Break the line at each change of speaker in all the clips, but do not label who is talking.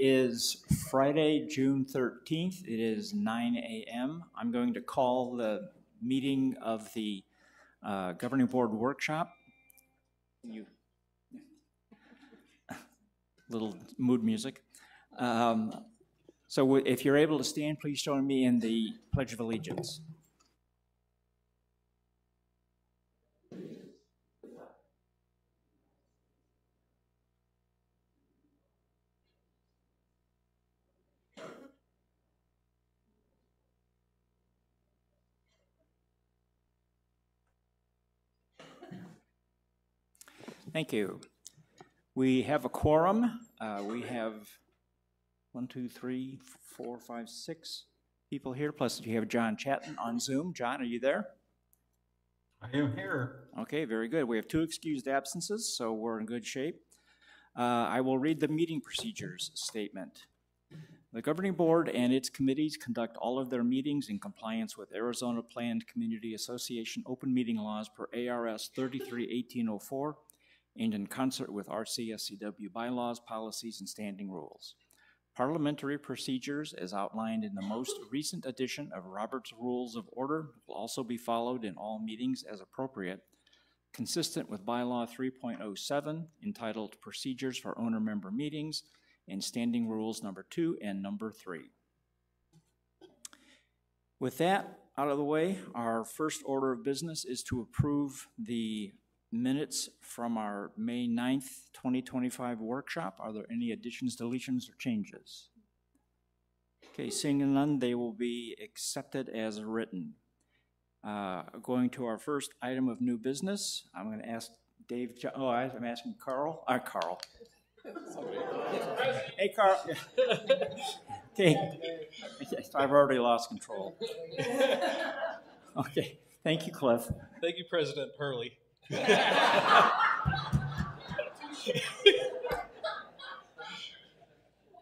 is Friday, June 13th. It is 9 a.m. I'm going to call the meeting of the Governing Board Workshop. Little mood music. So if you're able to stand, please join me in the Pledge of Allegiance. Thank you. We have a quorum. We have 1, 2, 3, 4, 5, 6 people here, plus you have John Chatton on Zoom. John, are you there?
I am here.
Okay, very good. We have 2 excused absences, so we're in good shape. I will read the meeting procedures statement. The Governing Board and its committees conduct all of their meetings in compliance with Arizona Planned Community Association open meeting laws per ARS 33-1804 and in concert with RCSCW bylaws, policies, and standing rules. Parliamentary procedures, as outlined in the most recent edition of Robert's Rules of Order, will also be followed in all meetings as appropriate, consistent with Bylaw 3.07, entitled Procedures for Owner-Member Meetings, and Standing Rules number 2 and number 3. With that out of the way, our first order of business is to approve the minutes from our May 9th, 2025 workshop. Are there any additions, deletions, or changes? Okay, seeing none, they will be accepted as written. Going to our first item of new business, I'm going to ask Dave, I'm asking Carl. Carl. Hey, Carl. Okay, I've already lost control. Okay, thank you, Cliff.
Thank you, President Hurley.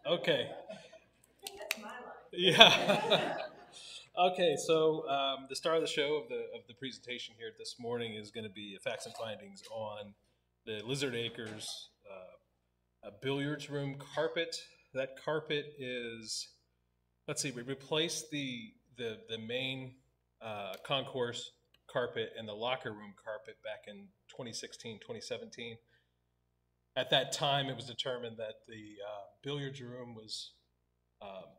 Okay. Yeah. Okay, so the star of the show of the presentation here this morning is going to be facts and findings on the Lizard Acres a billiards room carpet. That carpet is, let's see, we replaced the main concourse carpet and the locker room carpet back in 2016, 2017. At that time, it was determined that the billiards room was,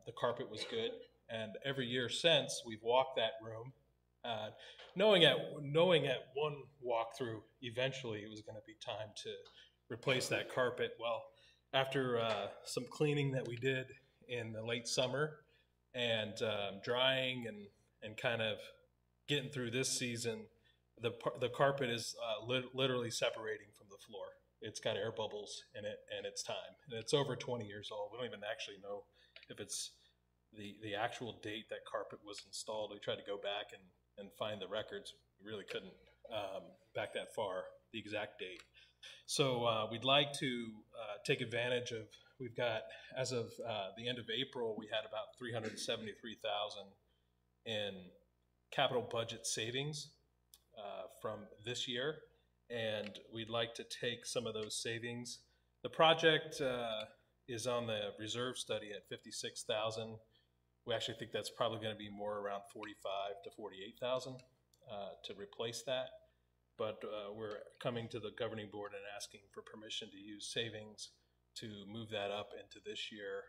the carpet was good. And every year since, we've walked that room, knowing at one walkthrough, eventually it was going to be time to replace that carpet. Well, after some cleaning that we did in the late summer and drying and kind of getting through this season, the carpet is literally separating from the floor. It's got air bubbles in it, and it's time. And it's over 20 years old. We don't even actually know if it's the actual date that carpet was installed. We tried to go back and find the records. We really couldn't back that far, the exact date. So we'd like to take advantage of, we've got, as of the end of April, we had about $373,000 in capital budget savings from this year, and we'd like to take some of those savings. The project is on the reserve study at $56,000. We actually think that's probably going to be more around $45,000 to $48,000 to replace that. But we're coming to the governing board and asking for permission to use savings to move that up into this year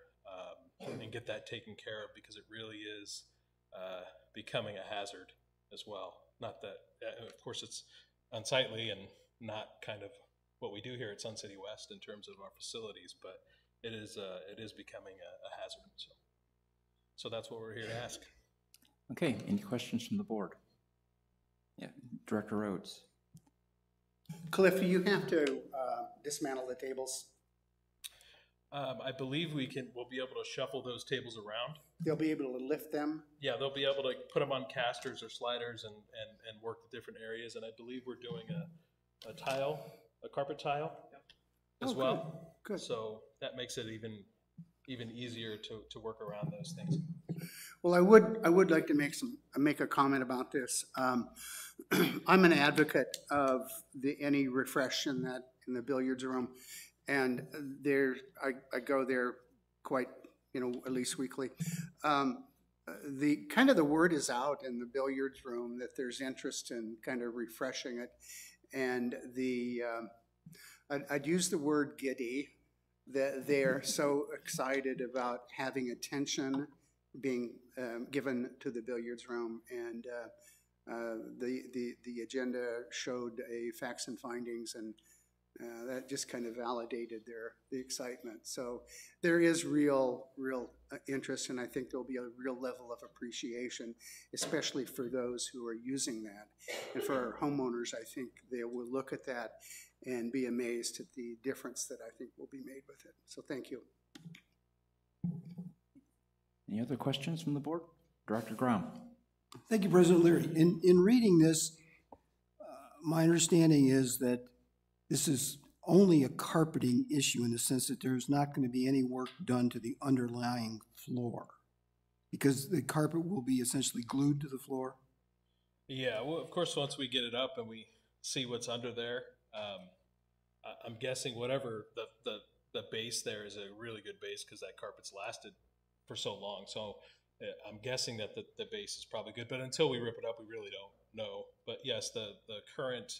and get that taken care of, because it really is becoming a hazard as well. Not that, of course, it's unsightly and not kind of what we do here at Sun City West in terms of our facilities, but it is becoming a hazard. So that's what we're here to ask.
Okay, any questions from the board? Yeah, Director Rhodes.
Cliff, do you have to dismantle the tables?
I believe we'll be able to shuffle those tables around.
They'll be able to lift them?
Yeah, they'll be able to put them on casters or sliders and work the different areas. And I believe we're doing a carpet tile as well.
Good.
So that makes it even easier to work around those things.
Well, I would like to make a comment about this. I'm an advocate of any refresh in the billiards room, and I go there quite, at least weekly. The word is out in the billiards room that there's interest in kind of refreshing it. And I'd use the word giddy, that they're so excited about having attention being given to the billiards room. And the agenda showed a facts and findings, and that just kind of validated the excitement. So there is real interest, and I think there'll be a real level of appreciation, especially for those who are using that. And for our homeowners, I think they will look at that and be amazed at the difference that I think will be made with it. So thank you.
Any other questions from the board? Director Grom.
Thank you, President Leary. In reading this, my understanding is that this is only a carpeting issue in the sense that there's not going to be any work done to the underlying floor, because the carpet will be essentially glued to the floor.
Yeah, well, of course, once we get it up and we see what's under there, I'm guessing whatever the base there is a really good base because that carpet's lasted for so long. So I'm guessing that the base is probably good, but until we rip it up, we really don't know. But yes, the current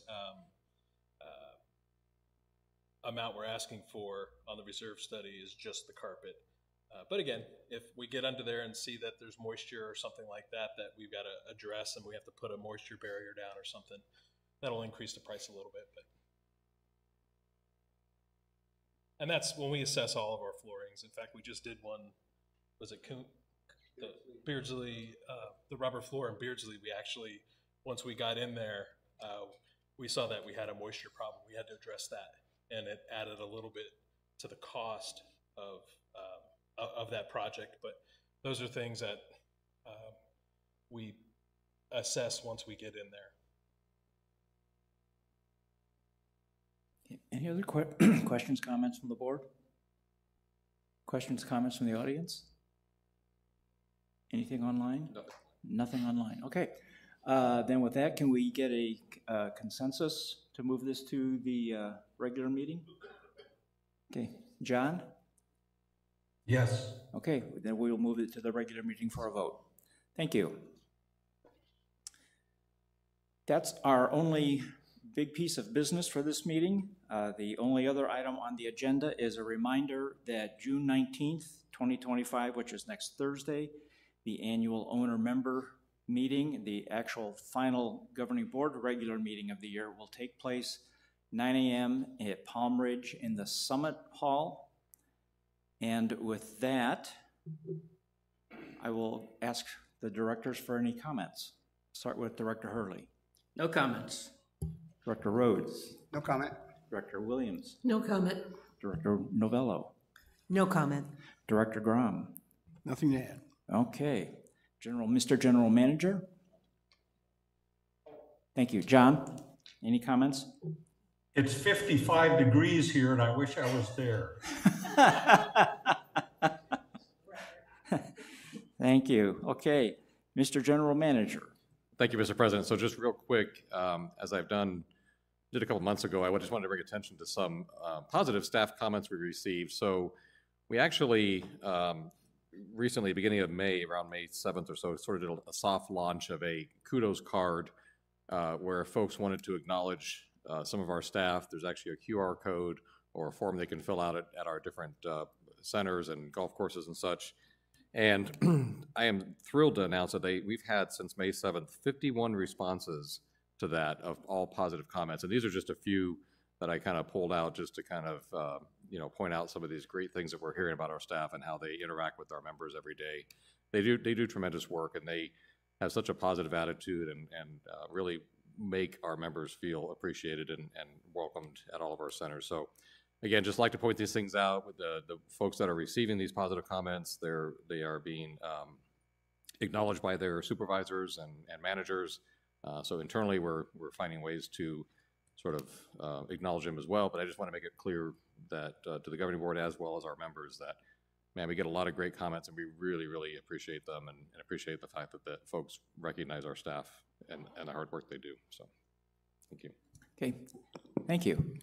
amount we're asking for on the reserve study is just the carpet. But again, if we get under there and see that there's moisture or something like that we've got to address, and we have to put a moisture barrier down or something, that'll increase the price a little bit. And that's when we assess all of our floorings. In fact, we just did one, was it the Beardsley, the rubber floor in Beardsley. We actually, once we got in there, we saw that we had a moisture problem. We had to address that, and it added a little bit to the cost of that project. But those are things that we assess once we get in there.
Any other questions, comments from the board? Questions, comments from the audience? Anything online?
Nothing.
Nothing online. Okay. Then with that, can we get a consensus to move this to the regular meeting? Okay. John?
Yes.
Okay. Then we'll move it to the regular meeting for a vote. Thank you. That's our only big piece of business for this meeting. The only other item on the agenda is a reminder that June 19th, 2025, which is next Thursday, the annual owner-member meeting, the actual final governing board regular meeting of the year, will take place 9 a.m. at Palm Ridge in the Summit Hall. And with that, I will ask the directors for any comments. Start with Director Hurley.
No comments.
Director Rhodes.
No comment.
Director Williams.
No comment.
Director Novello.
No comment.
Director Grom.
Nothing to add.
Okay. Mr. General Manager. Thank you. John, any comments?
It's 55 degrees here and I wish I was there.
Thank you. Okay. Mr. General Manager.
Thank you, Mr. President. So just real quick, as I've did a couple months ago, I just wanted to bring attention to some positive staff comments we received. So we actually recently, beginning of May, around May 7th or so, sort of did a soft launch of a kudos card where folks wanted to acknowledge some of our staff. There's actually a QR code or a form they can fill out at our different centers and golf courses and such. And I am thrilled to announce that we've had since May 7th 51 responses to that of all positive comments. And these are just a few that I kind of pulled out just to kind of point out some of these great things that we're hearing about our staff and how they interact with our members every day. They do tremendous work, and they have such a positive attitude and really make our members feel appreciated and welcomed at all of our centers. So again, just like to point these things out with the folks that are receiving these positive comments. They are being acknowledged by their supervisors and managers. So internally, we're finding ways to sort of acknowledge them as well. But I just want to make it clear that to the governing board as well as our members that, man, we get a lot of great comments and we really, really appreciate them and appreciate the fact that folks recognize our staff and the hard work they do. So thank you.
Okay, thank you.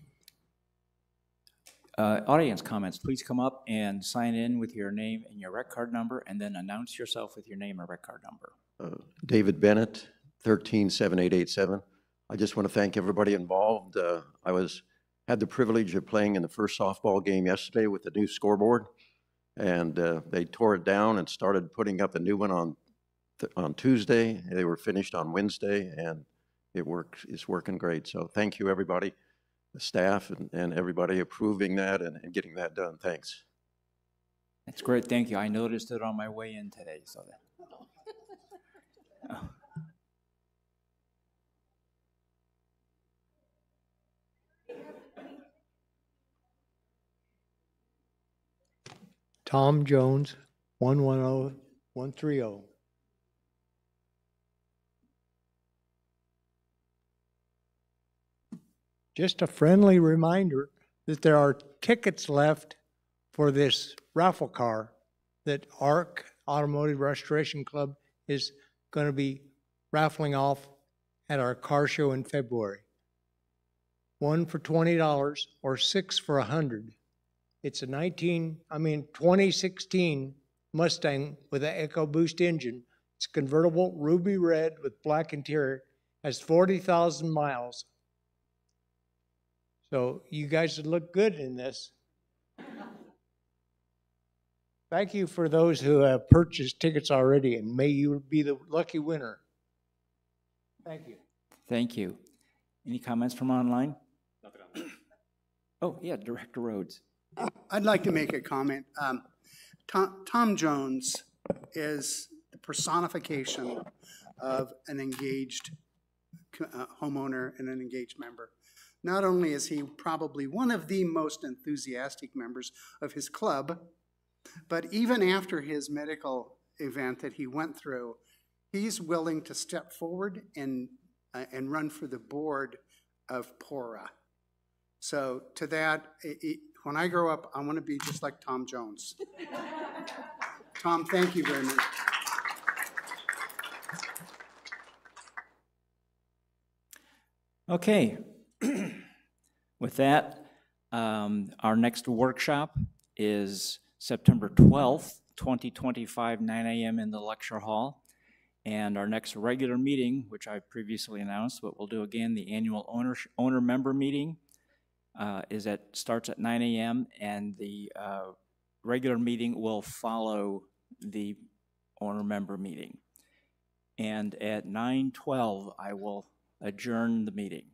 Audience comments, please come up and sign in with your name and your rec card number, and then announce yourself with your name and rec card number.
David Bennett, 137887. I just want to thank everybody involved. Had the privilege of playing in the first softball game yesterday with the new scoreboard, and they tore it down and started putting up a new one on Tuesday. They were finished on Wednesday, and it's working great. So thank you, everybody, the staff and everybody approving that and getting that done. Thanks.
That's great, thank you. I noticed it on my way in today, so that. Oh.
Tom Jones, 110130. Just a friendly reminder that there are tickets left for this raffle car that ARC Automotive Restoration Club is going to be raffling off at our car show in February. One for $20 or 6 for $100. It's a 2016 Mustang with an EcoBoost engine. It's convertible, ruby red with black interior, has 40,000 miles. So you guys would look good in this. Thank you for those who have purchased tickets already, and may you be the lucky winner. Thank you.
Thank you. Any comments from online? Nothing online. Oh, yeah, Director Rhodes.
I'd like to make a comment. Tom Jones is the personification of an engaged homeowner and an engaged member. Not only is he probably one of the most enthusiastic members of his club, but even after his medical event that he went through, he's willing to step forward and run for the board of PORA. So to that, when I grow up, I want to be just like Tom Jones. Tom, thank you very much.
Okay. With that, our next workshop is September 12th, 2025, 9 a.m. in the lecture hall. And our next regular meeting, which I previously announced, but we'll do again, the annual owner-member meeting starts at 9 a.m. and the regular meeting will follow the owner-member meeting. And at 9:12, I will adjourn the meeting.